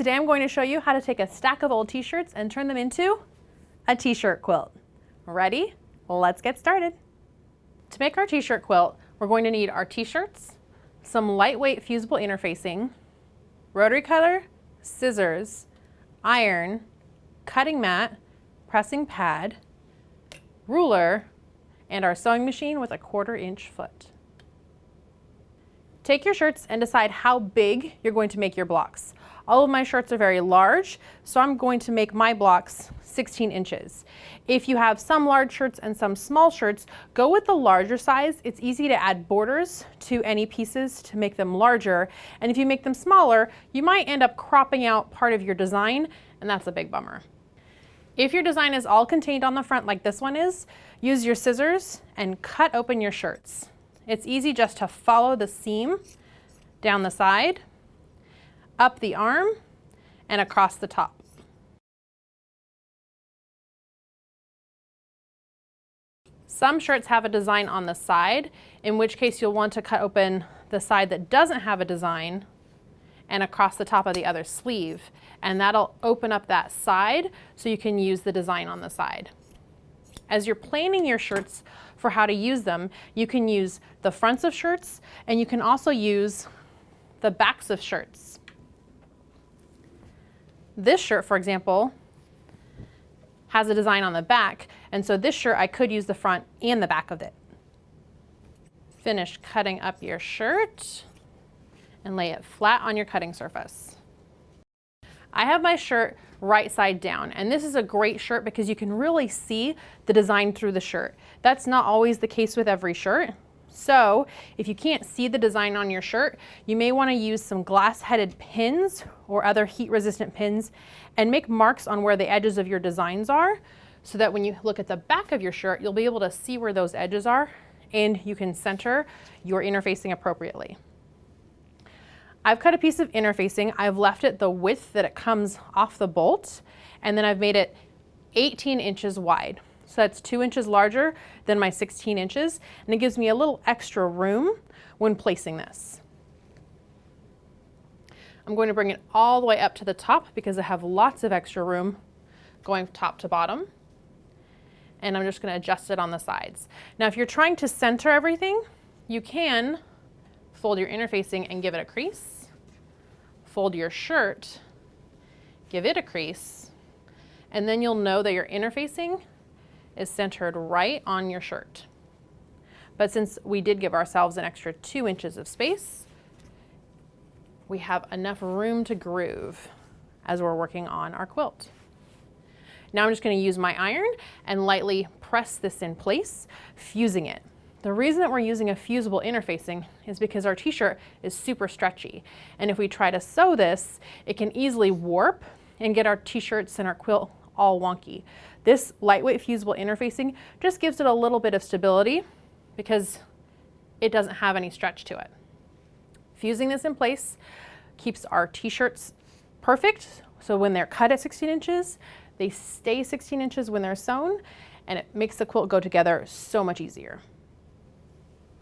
Today I'm going to show you how to take a stack of old t-shirts and turn them into a t-shirt quilt. Ready? Let's get started. To make our t-shirt quilt, we're going to need our t-shirts, some lightweight fusible interfacing, rotary cutter, scissors, iron, cutting mat, pressing pad, ruler, and our sewing machine with a 1/4 inch foot. Take your shirts and decide how big you're going to make your blocks. All of my shirts are very large, so I'm going to make my blocks 16 inches. If you have some large shirts and some small shirts, go with the larger size. It's easy to add borders to any pieces to make them larger. And if you make them smaller, you might end up cropping out part of your design, and that's a big bummer. If your design is all contained on the front like this one is, use your scissors and cut open your shirts. It's easy just to follow the seam down the side, up the arm, and across the top. Some shirts have a design on the side, in which case you'll want to cut open the side that doesn't have a design and across the top of the other sleeve, and that'll open up that side so you can use the design on the side. As you're planning your shirts for how to use them, you can use the fronts of shirts, and you can also use the backs of shirts. This shirt, for example, has a design on the back, and so this shirt I could use the front and the back of it. Finish cutting up your shirt and lay it flat on your cutting surface. I have my shirt right side down, and this is a great shirt because you can really see the design through the shirt. That's not always the case with every shirt. So if you can't see the design on your shirt, you may want to use some glass-headed pins or other heat-resistant pins and make marks on where the edges of your designs are, so that when you look at the back of your shirt, you'll be able to see where those edges are and you can center your interfacing appropriately. I've cut a piece of interfacing. I've left it the width that it comes off the bolt, and then I've made it 18 inches wide. So that's 2 inches larger than my 16 inches, and it gives me a little extra room when placing this. I'm going to bring it all the way up to the top because I have lots of extra room going top to bottom, and I'm just going to adjust it on the sides. Now, if you're trying to center everything, you can fold your interfacing and give it a crease, fold your shirt, give it a crease, and then you'll know that your interfacing is centered right on your shirt. But since we did give ourselves an extra 2 inches of space, we have enough room to groove as we're working on our quilt. Now I'm just going to use my iron and lightly press this in place, fusing it. The reason that we're using a fusible interfacing is because our t-shirt is super stretchy. And if we try to sew this, it can easily warp and get our t-shirts and our quilt all wonky. This lightweight fusible interfacing just gives it a little bit of stability because it doesn't have any stretch to it. Fusing this in place keeps our t-shirts perfect. So when they're cut at 16 inches, they stay 16 inches when they're sewn, and it makes the quilt go together so much easier.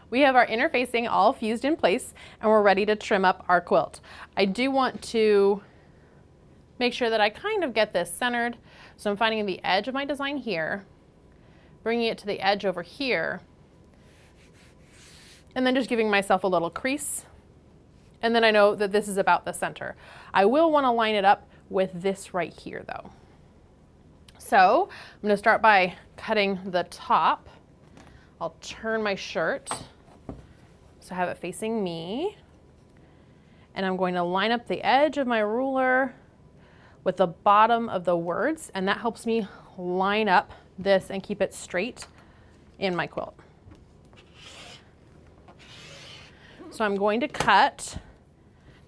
We have our interfacing all fused in place, and we're ready to trim up our quilt. I do want to make sure that I kind of get this centered. So I'm finding the edge of my design here, bringing it to the edge over here, and then just giving myself a little crease. And then I know that this is about the center. I will want to line it up with this right here though. So I'm going to start by cutting the top. I'll turn my shirt so I have it facing me, and I'm going to line up the edge of my ruler with the bottom of the words, and that helps me line up this and keep it straight in my quilt. So I'm going to cut.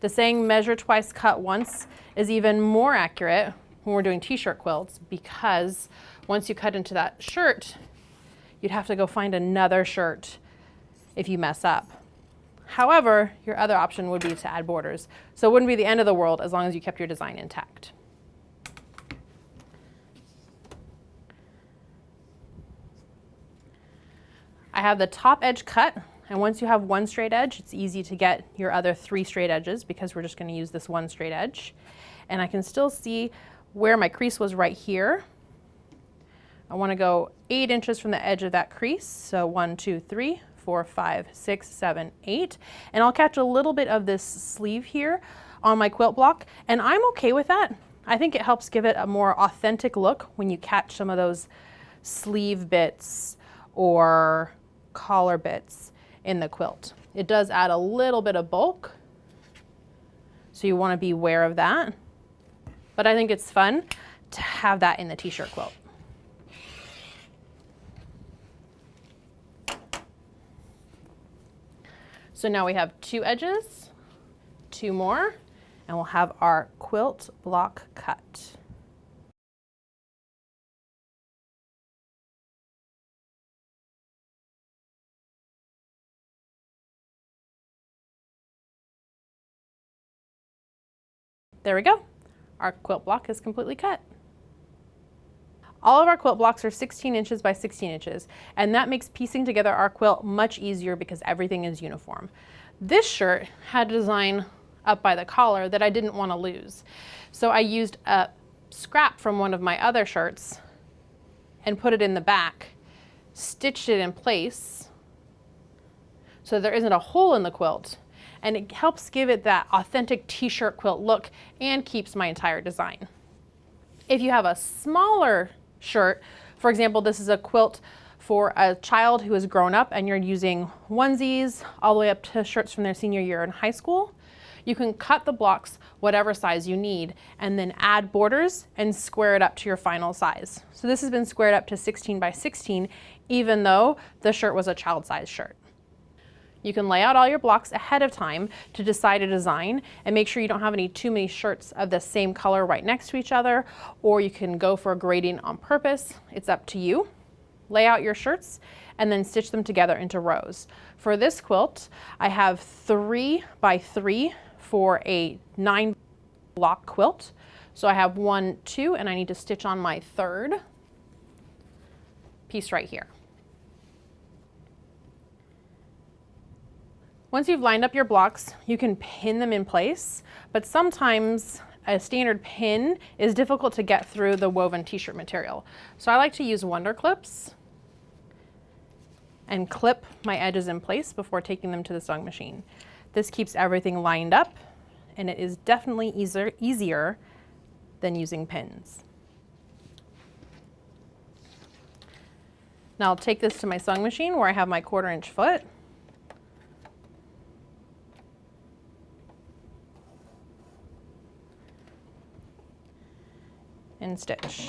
The saying measure twice, cut once is even more accurate when we're doing t-shirt quilts, because once you cut into that shirt, you'd have to go find another shirt if you mess up. However, your other option would be to add borders. So it wouldn't be the end of the world as long as you kept your design intact. I have the top edge cut, and once you have one straight edge, it's easy to get your other 3 straight edges because we're just going to use this one straight edge. and I can still see where my crease was right here. I want to go 8 inches from the edge of that crease. So 1, 2, 3, 4, 5, 6, 7, 8. And I'll catch a little bit of this sleeve here on my quilt block, and I'm okay with that. I think it helps give it a more authentic look when you catch some of those sleeve bits or collar bits in the quilt. It does add a little bit of bulk, so you want to be aware of that. But I think it's fun to have that in the t-shirt quilt. So now we have 2 edges, 2 more, and we'll have our quilt block cut. There we go. Our quilt block is completely cut. All of our quilt blocks are 16 inches by 16 inches, and that makes piecing together our quilt much easier because everything is uniform. This shirt had a design up by the collar that I didn't want to lose. So I used a scrap from one of my other shirts and put it in the back, stitched it in place so there isn't a hole in the quilt, and it helps give it that authentic t-shirt quilt look and keeps my entire design. If you have a smaller shirt, for example, this is a quilt for a child who has grown up and you're using onesies all the way up to shirts from their senior year in high school, you can cut the blocks whatever size you need and then add borders and square it up to your final size. So this has been squared up to 16 by 16, even though the shirt was a child size shirt. You can lay out all your blocks ahead of time to decide a design and make sure you don't have too many shirts of the same color right next to each other, or you can go for a gradient on purpose. It's up to you. Lay out your shirts and then stitch them together into rows. For this quilt, I have 3 by 3 for a 9 block quilt. So I have 1, 2, and I need to stitch on my 3rd piece right here. Once you've lined up your blocks, you can pin them in place, but sometimes a standard pin is difficult to get through the woven t-shirt material. So I like to use Wonder Clips and clip my edges in place before taking them to the sewing machine. This keeps everything lined up, and it is definitely easier than using pins. Now I'll take this to my sewing machine where I have my 1/4 inch foot. And stitch.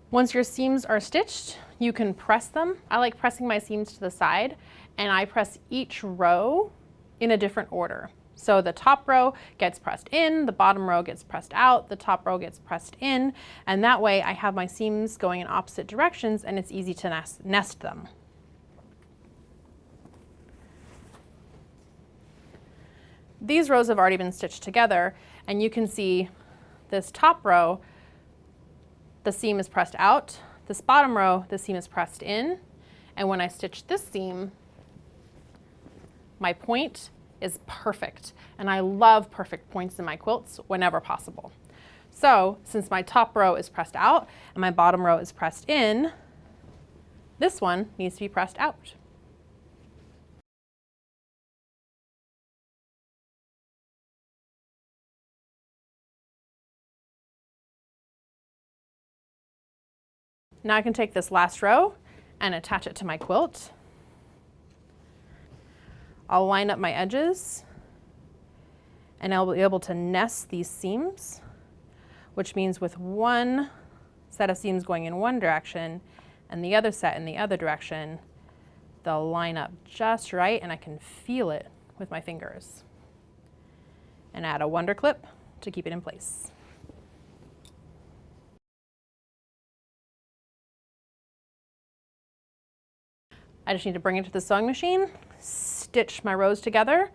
Once your seams are stitched, you can press them. I like pressing my seams to the side, and I press each row in a different order. So the top row gets pressed in, the bottom row gets pressed out, the top row gets pressed in, and that way I have my seams going in opposite directions and it's easy to nest them. These rows have already been stitched together, and you can see this top row, the seam is pressed out. This bottom row, the seam is pressed in. And when I stitch this seam, my point is perfect. And I love perfect points in my quilts whenever possible. So since my top row is pressed out and my bottom row is pressed in, this one needs to be pressed out. Now I can take this last row and attach it to my quilt. I'll line up my edges and I'll be able to nest these seams which means with one set of seams going in one direction and the other set in the other direction, they'll line up just right and I can feel it with my fingers. And add a wonder clip to keep it in place. I just need to bring it to the sewing machine, stitch my rows together,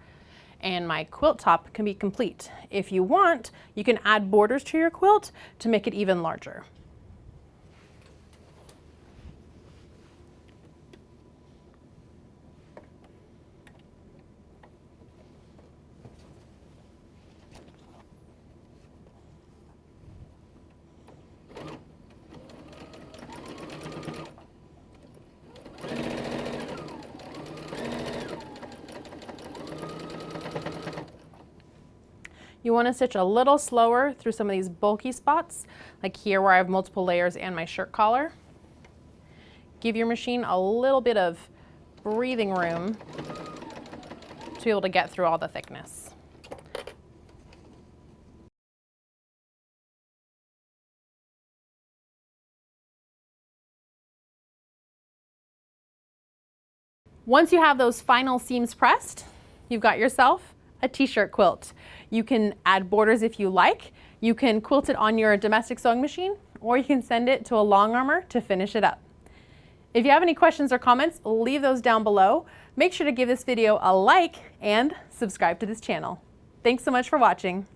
and my quilt top can be complete. If you want, you can add borders to your quilt to make it even larger. You want to stitch a little slower through some of these bulky spots, like here where I have multiple layers and my shirt collar. Give your machine a little bit of breathing room to be able to get through all the thickness. Once you have those final seams pressed, you've got yourself a t-shirt quilt. You can add borders if you like. You can quilt it on your domestic sewing machine, or you can send it to a long armor to finish it up. If you have any questions or comments, leave those down below. Make sure to give this video a like and subscribe to this channel. Thanks so much for watching.